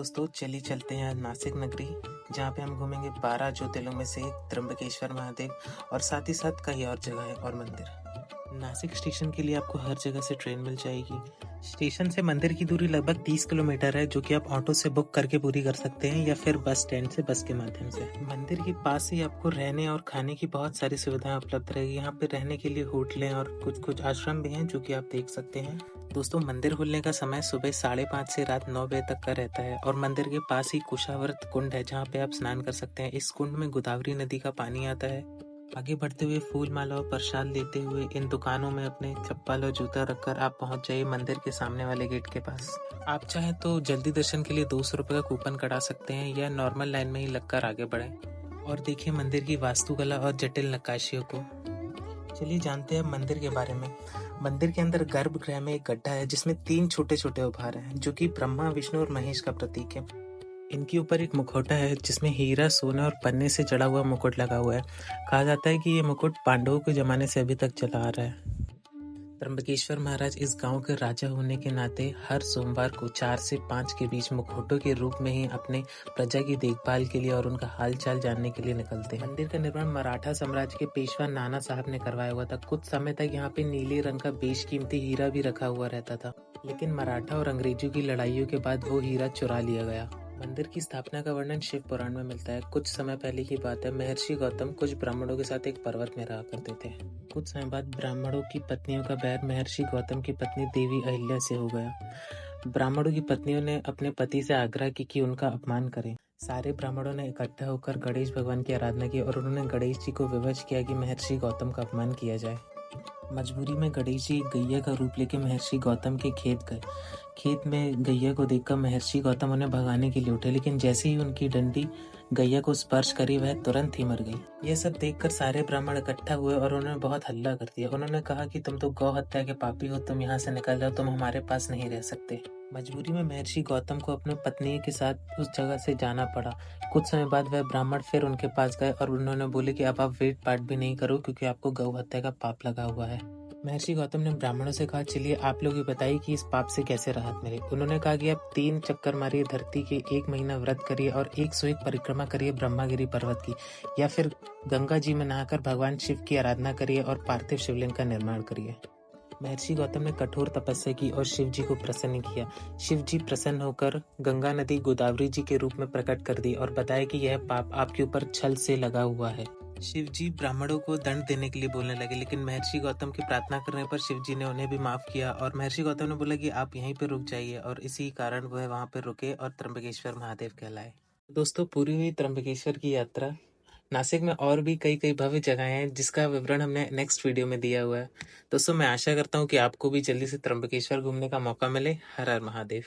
दोस्तों चलिए चलते हैं नासिक नगरी, जहाँ पे हम घूमेंगे 12 ज्योतिर्लिंग में से एक त्र्यंबकेश्वर महादेव और साथ ही साथ कई और जगह और मंदिर। नासिक स्टेशन के लिए आपको हर जगह से ट्रेन मिल जाएगी। स्टेशन से मंदिर की दूरी लगभग 30 किलोमीटर है, जो कि आप ऑटो से बुक करके पूरी कर सकते हैं या फिर बस स्टैंड से बस के माध्यम से। मंदिर के पास ही आपको रहने और खाने की बहुत सारी सुविधाएं उपलब्ध रहेगी। यहाँ पे रहने के लिए होटलें और कुछ आश्रम भी हैं, जो कि आप देख सकते हैं। दोस्तों मंदिर खुलने का समय सुबह 5:30 से रात 9 बजे तक का रहता है और मंदिर के पास ही कुशावर्त कुंड है, जहाँ पे आप स्नान कर सकते हैं। इस कुंड में गोदावरी नदी का पानी आता है। आगे बढ़ते हुए फूल माला और प्रसाद लेते हुए इन दुकानों में अपने चप्पल और जूता रखकर आप पहुंच जाइए मंदिर के सामने वाले गेट के पास। आप चाहे तो जल्दी दर्शन के लिए 200 रुपये का कूपन कटा सकते हैं या नॉर्मल लाइन में ही लगकर आगे बढ़े और देखिए मंदिर की वास्तुकला और जटिल नक्काशियों को। चलिए जानते हैं मंदिर के बारे में। मंदिर के अंदर गर्भगृह में एक गड्ढा है, जिसमें 3 छोटे छोटे उभार हैं, जो कि ब्रह्मा, विष्णु और महेश का प्रतीक है। इनके ऊपर एक मुखौटा है, जिसमें हीरा, सोना और पन्ने से जड़ा हुआ मुकुट लगा हुआ है। कहा जाता है कि ये मुकुट पांडवों के जमाने से अभी तक चला आ रहा है। त्र्यंबकेश्वर महाराज इस गांव के राजा होने के नाते हर सोमवार को 4 से 5 के बीच मुखौटों के रूप में ही अपने प्रजा की देखभाल के लिए और उनका हालचाल जानने के लिए निकलते हैं। मंदिर का निर्माण मराठा साम्राज्य के पेशवा नाना साहब ने करवाया हुआ था। कुछ समय तक यहाँ पे नीले रंग का बेशकीमती हीरा भी रखा हुआ रहता था, लेकिन मराठा और अंग्रेजों की लड़ाइयों के बाद वो हीरा चुरा लिया गया। मंदिर की स्थापना का वर्णन शिव पुराण में मिलता है। कुछ समय पहले की बात है, महर्षि गौतम कुछ ब्राह्मणों के साथ एक पर्वत में रहा करते थे। कुछ समय बाद ब्राह्मणों की पत्नियों का बैर महर्षि गौतम की पत्नी देवी अहिल्या से हो गया। ब्राह्मणों की पत्नियों ने अपने पति से आग्रह की कि उनका अपमान करें। सारे ब्राह्मणों ने इकट्ठा होकर गणेश भगवान की आराधना की और उन्होंने गणेश जी को विवश किया कि महर्षि गौतम का अपमान किया जाए। मजबूरी में गणेश जी गैया का रूप लेके महर्षि गौतम के खेत गए। खेत में गैया को देखकर महर्षि गौतम उन्हें भगाने के लिए उठे, लेकिन जैसे ही उनकी डंडी गैया को स्पर्श करी, वह तुरंत ही मर गई। यह सब देखकर सारे ब्राह्मण इकट्ठा हुए और उन्होंने बहुत हल्ला कर दिया। उन्होंने कहा कि तुम तो गौ हत्या के पापी हो, तुम यहाँ से निकल जाओ, तुम हमारे पास नहीं रह सकते। मजबूरी में महर्षि गौतम को अपने पत्नी के साथ उस जगह से जाना पड़ा। कुछ समय बाद वह ब्राह्मण फिर उनके पास गए और उन्होंने बोले कि अब आप वेट पाठ भी नहीं करो, क्योंकि आपको गौ हत्या का पाप लगा हुआ है। महर्षि गौतम ने ब्राह्मणों से कहा, चलिए आप लोग ही बताइए कि इस पाप से कैसे राहत मिले। उन्होंने कहा कि आप 3 चक्कर मारिए धरती के, 1 महीना व्रत करिए और 101 परिक्रमा करिए ब्रह्मागिरी पर्वत की, या फिर गंगा जी में नहाकर भगवान शिव की आराधना करिए और पार्थिव शिवलिंग का निर्माण करिए। महर्षि गौतम ने कठोर तपस्या की और शिव जी को प्रसन्न किया। शिव जी प्रसन्न होकर गंगा नदी गोदावरी जी के रूप में प्रकट कर दी और बताया कि यह पाप आपके ऊपर छल से लगा हुआ है। शिव जी ब्राह्मणों को दंड देने के लिए बोलने लगे, लेकिन महर्षि गौतम की प्रार्थना करने पर शिव जी ने उन्हें भी माफ किया और महर्षि गौतम ने बोला कि आप यहीं पर रुक जाइए, और इसी कारण वह वहां पर रुके और त्र्यंबकेश्वर महादेव कहलाए। दोस्तों पूरी हुई त्र्यंबकेश्वर की यात्रा। नासिक में और भी कई कई भव्य जगहें हैं, जिसका विवरण हमने नेक्स्ट वीडियो में दिया हुआ है। दोस्तों मैं आशा करता हूँ कि आपको भी जल्दी से त्र्यंबकेश्वर घूमने का मौका मिले। हर हर महादेव।